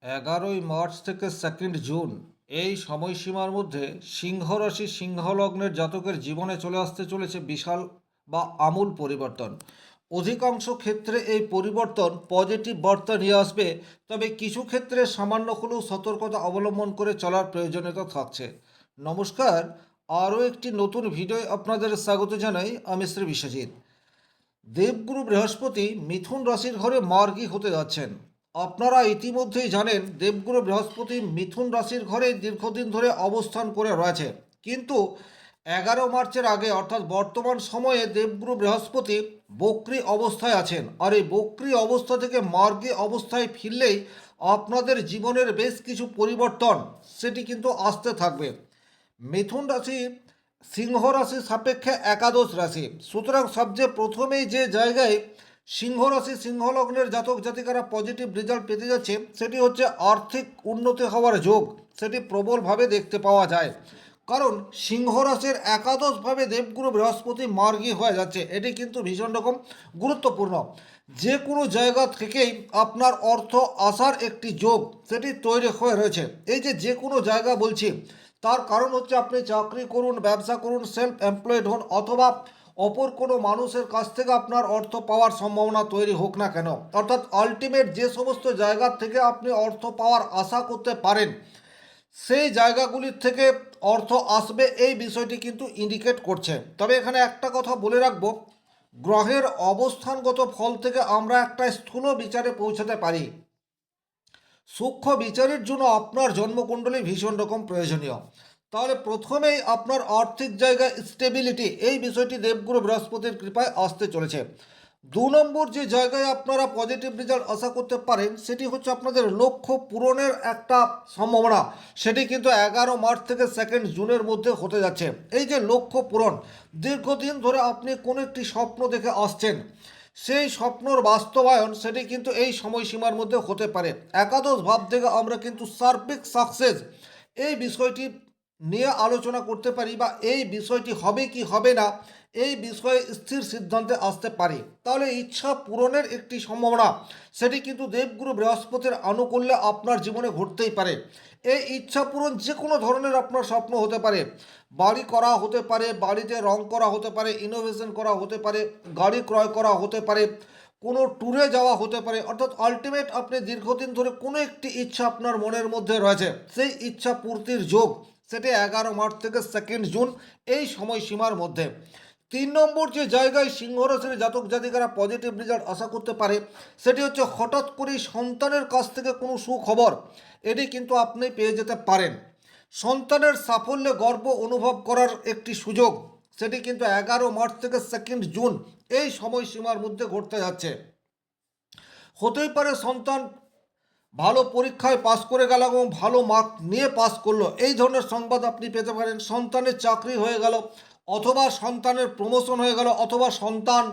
11ই March থেকে 2nd June এই সময়সীমার মধ্যে সিংহ রাশি সিংহ লগ্নের জাতকের জীবনে চলে আসতে চলেছে বিশাল বা আমূল পরিবর্তন। অধিকাংশ ক্ষেত্রে এই পরিবর্তন পজিটিভ বার্তা নিয়ে আসবে, তবে কিছু ক্ষেত্রে সামান্য হলেও সতর্কতা অবলম্বন করে চলার প্রয়োজনীয়তা থাকছে। নমস্কার, আরও একটি নতুন ভিডিও আপনাদের স্বাগত জানাই। আমি শ্রী বিশ্বজিৎ। দেবগুরু বৃহস্পতি মিথুন রাশির ঘরে মার্গী হতে যাচ্ছেন। আপনারা ইতিমধ্যেই জানেন দেবগুরু বৃহস্পতি মিথুন রাশির ঘরে দীর্ঘদিন ধরে অবস্থান করে রয়েছে, কিন্তু 11 মার্চের আগে অর্থাৎ বর্তমান সময়ে দেবগুরু বৃহস্পতি বক্রী অবস্থায় আছেন। আর এই বক্রী অবস্থা থেকে মার্গী অবস্থায় ফিরলেই আপনাদের জীবনের বেশ কিছু পরিবর্তন সেটি কিন্তু আসতে থাকবে। মিথুন রাশি সিংহ রাশি সাপেক্ষে একাদশ রাশি, সুতরাং সবচেয়ে প্রথমেই যে জায়গায় সিংহ রাশি সিংহ লগ্নের জাতক জাতিকারা পজিটিভ রেজাল্ট পেতে যাচ্ছে সেটি হচ্ছে আর্থিক উন্নতি হওয়ার যোগ। সেটি প্রবলভাবে দেখতে পাওয়া যায়, কারণ সিংহ রাশির একাদশভাবে দেবগুরু বৃহস্পতি মার্গী হয়ে যাচ্ছে। এটি কিন্তু ভীষণ রকম গুরুত্বপূর্ণ। যে কোনো জায়গা থেকেই আপনার অর্থ আসার একটি যোগ সেটি তৈরি হয়ে রয়েছে। এই যে কোনো জায়গা বলছি, তার কারণ হচ্ছে আপনি চাকরি করুন, ব্যবসা করুন, সেলফ এমপ্লয়েড হন, অথবা অপর কোনো মানুষের কাছ থেকে আপনার অর্থ পাওয়ার সম্ভাবনা তৈরি হোক না কেন, অর্থাৎ আলটিমেট যে সমস্ত জায়গা থেকে আপনি অর্থ পাওয়ার আশা করতে পারেন সেই জায়গাগুলির থেকে অর্থ আসবে, এই বিষয়টি কিন্তু ইন্ডিকেট করছে। তবে এখানে একটা কথা বলে রাখবো, গ্রহের অবস্থানগত ফল থেকে আমরা একটা স্থূল বিচারে পৌঁছাতে পারি। সূক্ষ্ম বিচারের জন্য আপনার জন্মকুণ্ডলী ভীষণ রকম প্রয়োজনীয়। তাহলে প্রথমেই আপনার আর্থিক জায়গায় স্টেবিলিটি, এই বিষয়টি দেবগুরু বৃহস্পতির কৃপায় আসতে চলেছে। 2 নম্বর যে জায়গায় আপনারা পজিটিভ রেজাল্ট আশা করতে পারেন সেটি হচ্ছে আপনাদের লক্ষ্য পূরণের একটা সম্ভাবনা। সেটি কিন্তু 11 মার্চ থেকে 2nd জুনের মধ্যে হতে যাচ্ছে। এই যে লক্ষ্য পূরণ, দীর্ঘদিন ধরে আপনি কোনো একটি স্বপ্ন দেখে আসছেন, সেই স্বপ্নর বাস্তবায়ন সেটি কিন্তু এই সময়সীমার মধ্যে হতে পারে। একাদশ ভাব থেকে আমরা কিন্তু সার্বিক সাকসেস এই বিষয়টি নিয়ে আলোচনা করতে পারি, বা এই বিষয়টি হবে কি হবে না এই বিষয়ে স্থির সিদ্ধান্তে আসতে পারি। তাহলে ইচ্ছা পূরণের একটি সম্ভাবনা সেটি কিন্তু দেবগুরু বৃহস্পতির আনুকূল্যে আপনার জীবনে ঘটতেই পারে। এই ইচ্ছা পূরণ যে কোনো ধরনের আপনার স্বপ্ন হতে পারে, বাড়ি করা হতে পারে, বাড়িতে রং করা হতে পারে, ইনোভেশন করা হতে পারে, গাড়ি ক্রয় করা হতে পারে, কোনো ট্যুরে যাওয়া হতে পারে, অর্থাৎ আলটিমেট আপনি দীর্ঘদিন ধরে কোনো একটি ইচ্ছা আপনার মনের মধ্যে রয়েছে, সেই ইচ্ছা পূর্তির যোগ সেটি 11 মার্চ থেকে 2nd জুন এই সময়সীমার মধ্যে। 3 নম্বর যে জায়গায় সিংহ রাশির জাতক জাতিকারা পজিটিভ রেজাল্ট আশা করতে পারে সেটি হচ্ছে হঠাৎ করেই সন্তানের কাছ থেকে কোনো সুখবর এটি কিন্তু আপনি পেয়ে যেতে পারেন। সন্তানের সাফল্যে গর্ব অনুভব করার একটি সুযোগ সেটি কিন্তু 11 মার্চ থেকে 2nd জুন এই সময়সীমার মধ্যে ঘটতে যাচ্ছে। হতেই পারে সন্তান ভালো পরীক্ষায় পাশ করে গেল এবং ভালো মার্ক নিয়ে পাশ করলো, এই ধরনের সংবাদ আপনি পেতে পারেন। সন্তানের চাকরি হয়ে গেল, অথবা সন্তানের প্রমোশন হয়ে গেল, অথবা সন্তান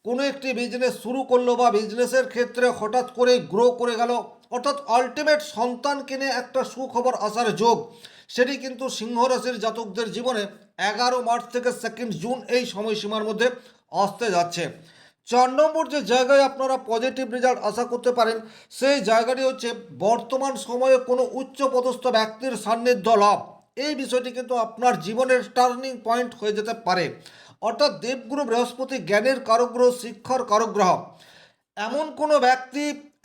কোনো একটি বিজনেস শুরু করলো বা বিজনেসের ক্ষেত্রে হঠাৎ করে গ্রো করে গেল, অর্থাৎ আলটিমেট সন্তানকে নিয়ে একটা সুখবর আসার যোগ সেটি কিন্তু সিংহ রাশির জাতকদের জীবনে 11 মার্চ থেকে 2nd জুন এই সময়সীমার মধ্যে আসতে যাচ্ছে। 4 নম্বর যে জায়গায় আপনারা পজিটিভ রেজাল্ট আশা করতে পারেন সেই জায়গাটি হচ্ছে বর্তমান সময়ে কোনো উচ্চপদস্থ ব্যক্তির সান্নিধ্য লাভ। এই বিষয়টি কিন্তু আপনার জীবনের টার্নিং পয়েন্ট হয়ে যেতে পারে। অর্থাৎ দেবগুরু বৃহস্পতি জ্ঞানের কারগ্রহ, শিক্ষার কারগ্রহ। এমন কোনো ব্যক্তি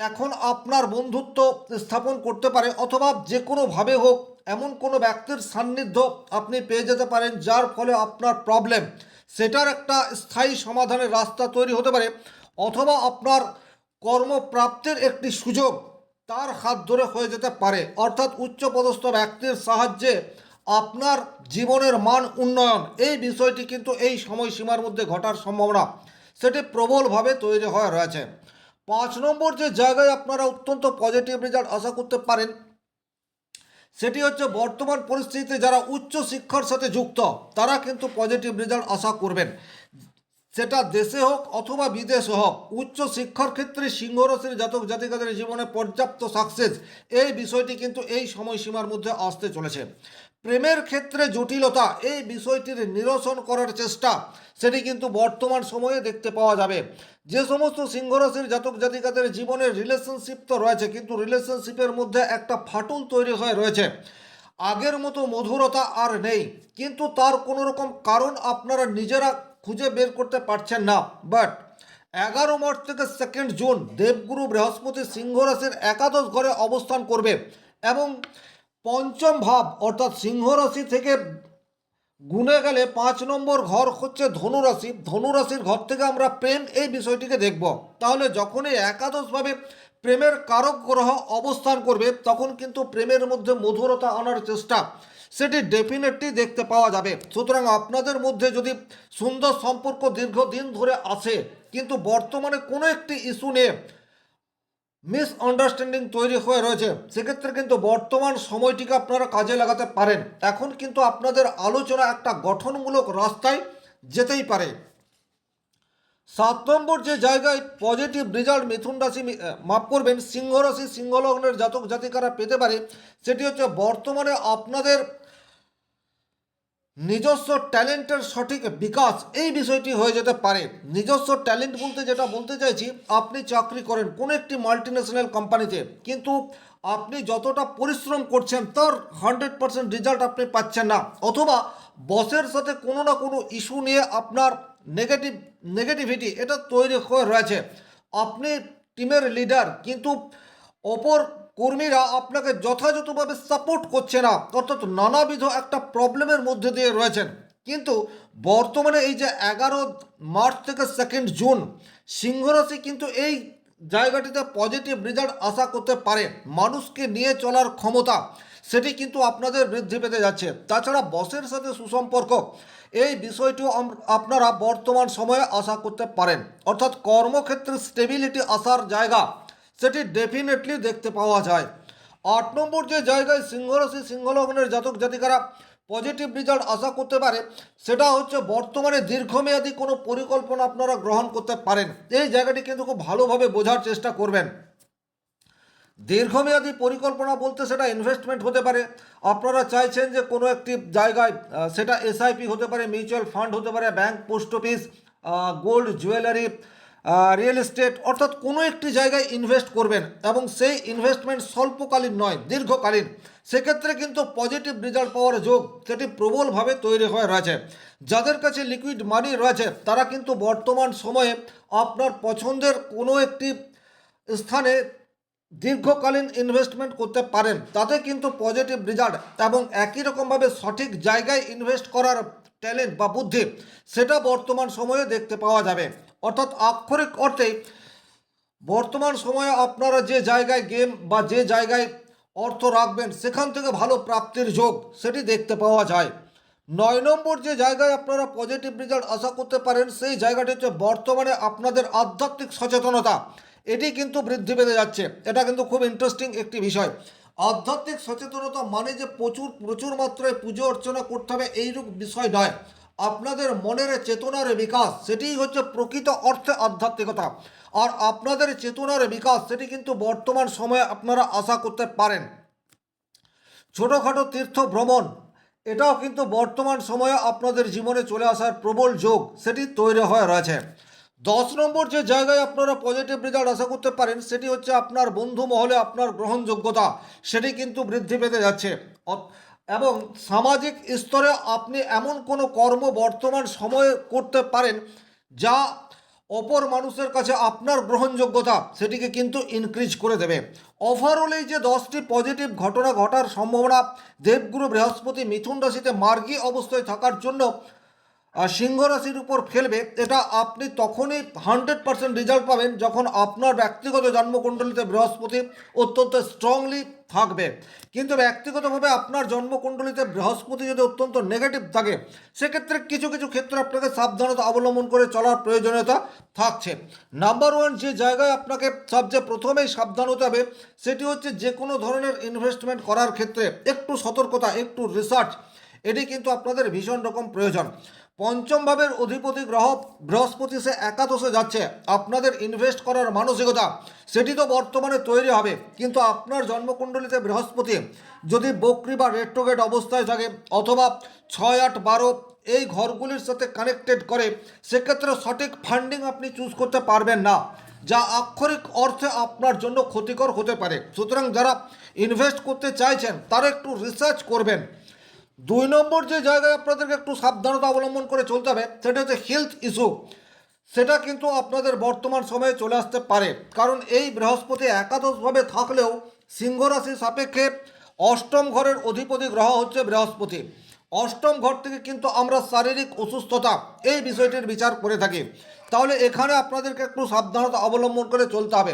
এখন আপনার বন্ধুত্ব স্থাপন করতে পারে, অথবা যে কোনোভাবে হোক এমন কোনো ব্যক্তির সান্নিধ্য আপনি পেয়ে যেতে পারেন, যার ফলে আপনার প্রবলেম সেটার একটা স্থায়ী সমাধানের রাস্তা তৈরি হতে পারে, অথবা আপনার কর্মপ্রাপ্তির একটি সুযোগ তার হাত ধরে হয়ে যেতে পারে। অর্থাৎ উচ্চপদস্থ ব্যক্তির সাহায্যে আপনার জীবনের মান উন্নয়ন এই বিষয়টি কিন্তু এই সময়সীমার মধ্যে ঘটার সম্ভাবনা সেটি প্রবলভাবে তৈরি হয়ে রয়েছে। 5 নম্বর যে জায়গায় আপনারা অত্যন্ত পজিটিভ রেজাল্ট আশা করতে পারেন সেটি হচ্ছে বর্তমান পরিস্থিতিতে যারা উচ্চ শিক্ষার সাথে যুক্ত তারা কিন্তু পজিটিভ রেজাল্ট আশা করবেন। সেটা দেশে হোক অথবা বিদেশে হোক, উচ্চ শিক্ষার ক্ষেত্রে সিংহ রাশির জাতক জাতিকাদের জীবনে পর্যাপ্ত সাকসেস, এই বিষয়টি কিন্তু এই সময়সীমার মধ্যে আসতে চলেছে। প্রেমের ক্ষেত্রে জটিলতা, এই বিষয়টির নিরসন করার চেষ্টা, সেটি কিন্তু বর্তমান সময়ে দেখতে পাওয়া যাবে। যে সমস্ত সিংহ রাশির জাতক জাতিকাদের জীবনে রিলেশনশিপ তো রয়েছে, কিন্তু রিলেশনশিপের মধ্যে একটা ফাটল তৈরি হয়ে রয়েছে, আগের মতো মধুরতা আর নেই, কিন্তু তার কোনো রকম কারণ আপনারা নিজেরা খুঁজে বের করতে পারছেন না। বাট 11 মার্চ থেকে 2 জুন দেবগুরু বৃহস্পতি সিংহ রাশির একাদশ ঘরে অবস্থান করবে এবং পঞ্চম ভাব অর্থাৎ সিংহ রাশি থেকে গুনে গেলে 5 নম্বর ঘর হচ্ছে ধনুরাশি। ধনুরাশির ঘর থেকে আমরা প্রেম এই বিষয়টিকে দেখব। তাহলে যখনই একাদশভাবে প্রেমের কারক গ্রহ অবস্থান করবে, তখন কিন্তু প্রেমের মধ্যে মধুরতা আনার চেষ্টা, সেটি ডেফিনেটলি দেখতে পাওয়া যাবে। সুতরাং আপনাদের মধ্যে যদি সুন্দর সম্পর্ক দীর্ঘদিন ধরে আছে, কিন্তু বর্তমানে কোনো একটি ইস্যু নিয়ে মিসআন্ডারস্ট্যান্ডিং তৈরি হয়ে রয়েছে, সেক্ষেত্রে কিন্তু বর্তমান সময়টিকে আপনারা কাজে লাগাতে পারেন। এখন কিন্তু আপনাদের আলোচনা একটা গঠনমূলক রাস্তায় যেতেই পারে। 7 নম্বর যে জায়গায় পজিটিভ রেজাল্ট মিথুন রাশি মাফ করবেন সিংহ রাশি সিংহ লগ্নের জাতক জাতিকারা পেতে পারে, সেটি হচ্ছে বর্তমানে আপনাদের নিজস্ব ট্যালেন্টের সঠিক বিকাশ, এই বিষয়টি হয়ে যেতে পারে। নিজস্ব ট্যালেন্ট বলতে যেটা বলতে চাইছি, আপনি চাকরি করেন কোনো একটি মাল্টিন্যাশনাল কোম্পানিতে, কিন্তু আপনি যতটা পরিশ্রম করছেন তার 100% রেজাল্ট আপনি পাচ্ছেন না, অথবা বসের সাথে কোনো না কোনো ইস্যু নিয়ে আপনার নেগেটিভিটি এটা তৈরি হয়ে রয়েছে। আপনি টিমের লিডার, কিন্তু অপর কর্মীরা আপনাকে যথাযথভাবে সাপোর্ট করছে না, অর্থাৎ নানাবিধ একটা প্রবলেমের মধ্যে দিয়ে রয়েছেন। কিন্তু বর্তমানে এই যে 11 মার্চ থেকে 2 জুন সিংহরাশি কিন্তু এই জায়গাটিতে পজিটিভ রেজাল্ট আশা করতে পারে। মানুষকে নিয়ে চলার ক্ষমতা, সেটি কিন্তু আপনাদের বৃদ্ধি পেতে যাচ্ছে। তাছাড়া বসের সাথে সুসম্পর্ক, এই বিষয়টিও আপনারা বর্তমান সময়ে আশা করতে পারেন। অর্থাৎ কর্মক্ষেত্রে স্টেবিলিটি আসার জায়গা, সেটি ডেফিনেটলি দেখতে পাওয়া যায়। 8 নম্বর যে জায়গায় সিংহরাশি সিংহলগ্নের জাতক জাতিকারা পজিটিভ রেজাল্ট আশা করতে পারে, সেটা হচ্ছে বর্তমানে দীর্ঘমেয়াদী কোনো পরিকল্পনা আপনারা গ্রহণ করতে পারেন। এই জায়গাটি কিন্তু খুব ভালোভাবে বোঝার চেষ্টা করবেন। দীর্ঘমেয়াদী পরিকল্পনা বলতে সেটা ইনভেস্টমেন্ট হতে পারে, আপনারা চাইছেন যে কোনো একটি জায়গায়, সেটা এসআইপি হতে পারে, মিউচুয়াল ফান্ড হতে পারে, bank, post office, gold, jewellery, real estate, অর্থাৎ কোনো একটি জায়গায় ইনভেস্ট করবেন এবং সেই ইনভেস্টমেন্ট স্বল্পকালীন নয়, দীর্ঘকালীন। সেক্ষেত্রে কিন্তু পজিটিভ রেজাল্ট পাওয়ার যোগ সেটি প্রবলভাবে তৈরি হয়ে রয়েছে। যাদের কাছে লিকুইড মানি রয়েছে, তারা কিন্তু বর্তমান সময়ে আপনার পছন্দের কোনো একটি স্থানে দীর্ঘকালীন ইনভেস্টমেন্ট করতে পারেন, তাতে কিন্তু পজিটিভ রেজাল্ট এবং একই রকমভাবে সঠিক জায়গায় ইনভেস্ট করার ট্যালেন্ট বা বুদ্ধি, সেটা বর্তমান সময়ে দেখতে পাওয়া যাবে। অর্থাৎ আক্ষরিক অর্থেই বর্তমান সময়ে আপনারা যে জায়গায় গেম বা যে জায়গায় অর্থ রাখবেন, সেখান থেকে ভালো প্রাপ্তির যোগ সেটি দেখতে পাওয়া যায়। 9 নম্বর যে জায়গায় আপনারা পজিটিভ রেজাল্ট আশা করতে পারেন, সেই জায়গাটি হচ্ছে বর্তমানে আপনাদের আধ্যাত্মিক সচেতনতা, এটি কিন্তু বৃদ্ধি পেতে যাচ্ছে। এটা কিন্তু খুব ইন্টারেস্টিং একটি বিষয়। আধ্যাত্মিক সচেতনতা মানে যে প্রচুর প্রচুর মাত্রায় পুজো অর্চনা করতে হবে এইরূপ বিষয় নয়। আপনাদের মনের চেতনার বিকাশ, সেটিই হচ্ছে প্রকৃত অর্থে আধ্যাত্মিকতা। আর আপনাদের চেতনার বিকাশ সেটি কিন্তু বর্তমান সময়ে আপনারা আশা করতে পারেন। ছোটোখাটো তীর্থ ভ্রমণ, এটাও কিন্তু বর্তমান সময়ে আপনাদের জীবনে চলে আসার প্রবল যোগ সেটি তৈরি হয়ে রয়েছে। 10 নম্বর যে জায়গায় আপনারা পজিটিভ রেজাল্ট আশা করতে পারেন, সেটি হচ্ছে আপনার বন্ধু মহলে আপনার গ্রহণযোগ্যতা, সেটি কিন্তু বৃদ্ধি পেতে যাচ্ছে। এবং সামাজিক স্তরে আপনি এমন কোনো কর্ম বর্তমান সময়ে করতে পারেন যা অপর মানুষের কাছে আপনার গ্রহণযোগ্যতা সেটিকে কিন্তু ইনক্রিজ করে দেবে। ওভারঅল এই যে 10টি পজিটিভ ঘটনা ঘটার সম্ভাবনা দেবগুরু বৃহস্পতি মিথুন রাশিতে মার্গী অবস্থায় থাকার জন্য সিংহ রাশির উপর ফেলবে, এটা আপনি তখনই 100% রেজাল্ট পাবেন যখন আপনার ব্যক্তিগত জন্মকুণ্ডলিতে বৃহস্পতি অত্যন্ত স্ট্রংলি থাকবে। কিন্তু ব্যক্তিগতভাবে আপনার জন্মকুণ্ডলিতে বৃহস্পতি যদি অত্যন্ত নেগেটিভ থাকে, সেক্ষেত্রে কিছু কিছু ক্ষেত্রে আপনাকে সাবধানতা অবলম্বন করে চলার প্রয়োজনীয়তা থাকছে। নাম্বার 1 যে জায়গায় আপনাকে সবচেয়ে প্রথমেই সাবধান হতে হবে, সেটি হচ্ছে যে কোনো ধরনের ইনভেস্টমেন্ট করার ক্ষেত্রে একটু সতর্কতা, একটু রিসার্চ, এটি কিন্তু আপনাদের ভীষণ রকম প্রয়োজন। পঞ্চম ভাবের অধিপতি গ্রহ বৃহস্পতি সে একাদশে যাচ্ছে। আপনাদের ইনভেস্ট করার মানসিকতা সেটি তো বর্তমানে তৈরি হবে, কিন্তু আপনার জন্মকুণ্ডলিতে বৃহস্পতি যদি বক্রি বা রেট্রোগেট অবস্থায় থাকে অথবা 6, 8, 12 এই ঘরগুলির সাথে কানেক্টেড করে, সেক্ষেত্রে সঠিক ফান্ডিং আপনি চুজ করতে পারবেন না, যা আক্ষরিক অর্থে আপনার জন্য ক্ষতিকর হতে পারে। সুতরাং যারা ইনভেস্ট করতে চাইছেন তারা একটু রিসার্চ করবেন। 2 নম্বর যে জায়গায় আপনাদেরকে একটু সাবধানতা অবলম্বন করে চলতে হবে সেটা হচ্ছে হেলথ ইস্যু। সেটা কিন্তু আপনাদের বর্তমান সময়ে চলে আসতে পারে, কারণ এই বৃহস্পতি একাদশভাবে থাকলেও সিংহ রাশি সাপেক্ষে অষ্টম ঘরের অধিপতি গ্রহ হচ্ছে বৃহস্পতি। অষ্টম ঘর থেকে কিন্তু আমরা শারীরিক অসুস্থতা এই বিষয়টির বিচার করে থাকি। তাহলে এখানে আপনাদেরকে একটু সাবধানতা অবলম্বন করে চলতে হবে।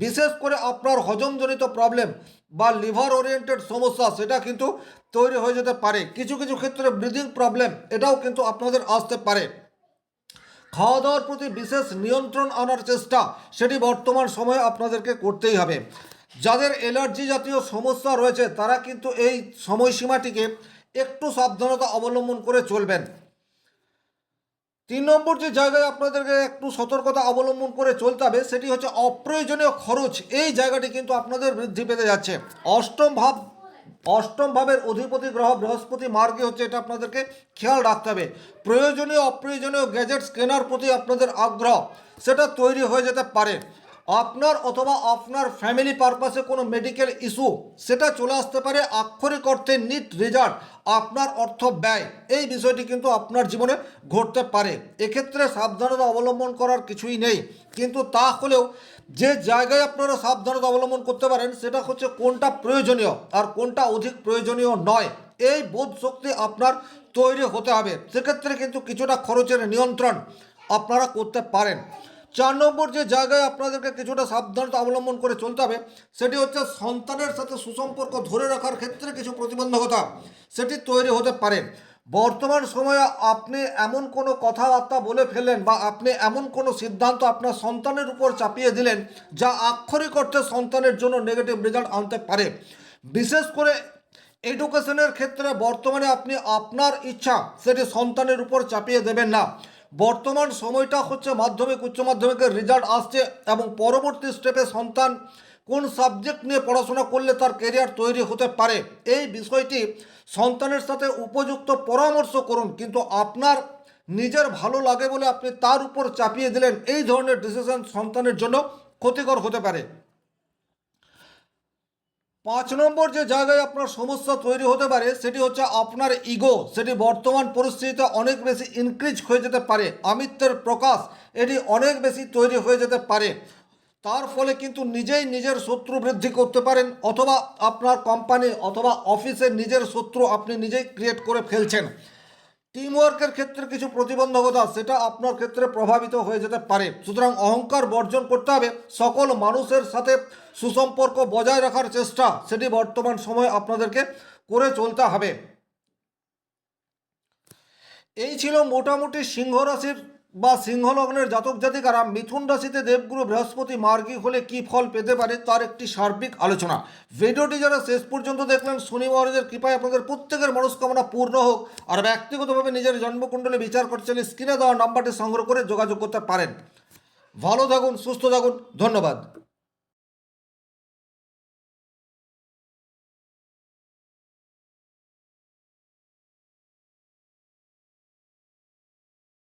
বিশেষ করে আপনার হজমজনিত প্রবলেম বা লিভার ওরিয়েন্টেড সমস্যা সেটা কিন্তু তৈরি হয়ে যেতে পারে। কিছু কিছু ক্ষেত্রে ব্রিদিং প্রবলেম এটাও কিন্তু আপনাদের আসতে পারে। খাওয়া দাওয়ার প্রতি বিশেষ নিয়ন্ত্রণ আনার চেষ্টা সেটি বর্তমান সময়ে আপনাদেরকে করতেই হবে। যাদের অ্যালার্জি জাতীয় সমস্যা রয়েছে তারা কিন্তু এই সময়সীমাটিকে একটু সাবধানতা অবলম্বন করে চলবেন। 3 নম্বর যে জায়গায় আপনাদেরকে একটু সতর্কতা অবলম্বন করে চলতে হবে সেটি হচ্ছে অপ্রয়োজনীয় খরচ। এই জায়গাটি কিন্তু আপনাদের বৃদ্ধি পেতে যাচ্ছে। অষ্টম ভাবের অধিপতি গ্রহ বৃহস্পতি মার্গে হচ্ছে, এটা আপনাদেরকে খেয়াল রাখতে হবে। প্রয়োজনীয় অপ্রয়োজনীয় গ্যাজেটস কেনার প্রতি আপনাদের আগ্রহ সেটা তৈরি হয়ে যেতে পারে। আপনার অথবা আপনার ফ্যামিলি পারপাসে কোনো মেডিকেল ইস্যু সেটা চলে আসতে পারে। আক্ষরিক অর্থে নিট রেজাল্ট আপনার অর্থ ব্যয় এই বিষয়টি কিন্তু আপনার জীবনে ঘটতে পারে। এক্ষেত্রে সাবধানতা অবলম্বন করার কিছুই নেই, কিন্তু তা হলেও যে জায়গায় আপনারা সাবধানতা অবলম্বন করতে পারেন সেটা হচ্ছে কোনটা প্রয়োজনীয় আর কোনটা অধিক প্রয়োজনীয় নয়, এই বোধ শক্তি আপনার তৈরি হতে হবে। সেক্ষেত্রে কিন্তু কিছুটা খরচের নিয়ন্ত্রণ আপনারা করতে পারেন। 4 নম্বর যে জায়গায় আপনাদেরকে কিছুটা সাবধানতা অবলম্বন করে চলতে হবে সেটি হচ্ছে সন্তানের সাথে সুসম্পর্ক ধরে রাখার ক্ষেত্রে কিছু প্রতিবন্ধকতা সেটি তৈরি হতে পারে। বর্তমান সময়ে আপনি এমন কোনো কথাবার্তা বলে ফেললেন বা আপনি এমন কোনো সিদ্ধান্ত আপনার সন্তানের উপর চাপিয়ে দিলেন যা আক্ষরিক অর্থে সন্তানের জন্য নেগেটিভ রেজাল্ট আনতে পারে। বিশেষ করে এডুকেশনের ক্ষেত্রে বর্তমানে আপনি আপনার ইচ্ছা সেটি সন্তানের উপর চাপিয়ে দেবেন না। বর্তমান সময়টা হচ্ছে মাধ্যমিক উচ্চ মাধ্যমিকের রেজাল্ট আসছে এবং পরবর্তী স্টেপে সন্তান কোন সাবজেক্ট নিয়ে পড়াশোনা করলে তার ক্যারিয়ার তৈরি হতে পারে এই বিষয়টি সন্তানের সাথে উপযুক্ত পরামর্শ করুন, কিন্তু আপনার নিজের ভালো লাগে বলে আপনি তার উপর চাপিয়ে দিলেন, এই ধরনের ডিসিশন সন্তানের জন্য ক্ষতিকর হতে পারে। 5 নম্বর যে জায়গায় আপনার সমস্যা তৈরি হতে পারে সেটি হচ্ছে আপনার ইগো, সেটি বর্তমান পরিস্থিতিতে অনেক বেশি ইনক্রিজ হয়ে যেতে পারে। আমিত্বের প্রকাশ এটি অনেক বেশি তৈরি হয়ে যেতে পারে। তার ফলে কিন্তু নিজেই নিজের শত্রু বৃদ্ধি করতে পারেন, অথবা আপনার কোম্পানি অথবা অফিসের নিজের শত্রু আপনি নিজেই ক্রিয়েট করে ফেলছেন। টিমওয়ার্কের ক্ষেত্রে কিছু প্রতিবন্ধকতা সেটা আপনার ক্ষেত্রে প্রভাবিত হয়ে যেতে পারে। সুতরাং অহংকার বর্জন করতে হবে। সকল মানুষের সাথে সুসম্পর্ক বজায় রাখার চেষ্টা সেটি বর্তমান সময়ে আপনাদেরকে করে চলতে হবে। এই ছিল মোটামুটি সিংহ রাশির বা সিংহ লগ্নের জাতক জাতিকারা মিথুন রাশিতে দেবগুরু বৃহস্পতি মার্গী হলে কি ফল পেতে পারে তার একটি সার্বিক আলোচনা। ভিডিওটি যারা শেষ পর্যন্ত দেখলেন, শনি মহারাজের কৃপায় আপনাদের প্রত্যেকের মনস্কামনা পূর্ণ হোক। আর ব্যক্তিগতভাবে নিজের জন্মকুণ্ডলী বিচার করছেন স্ক্রিনে দেওয়া নাম্বারটি সংগ্রহ করে যোগাযোগ করতে পারেন। ভালো থাকুন, সুস্থ থাকুন, ধন্যবাদ।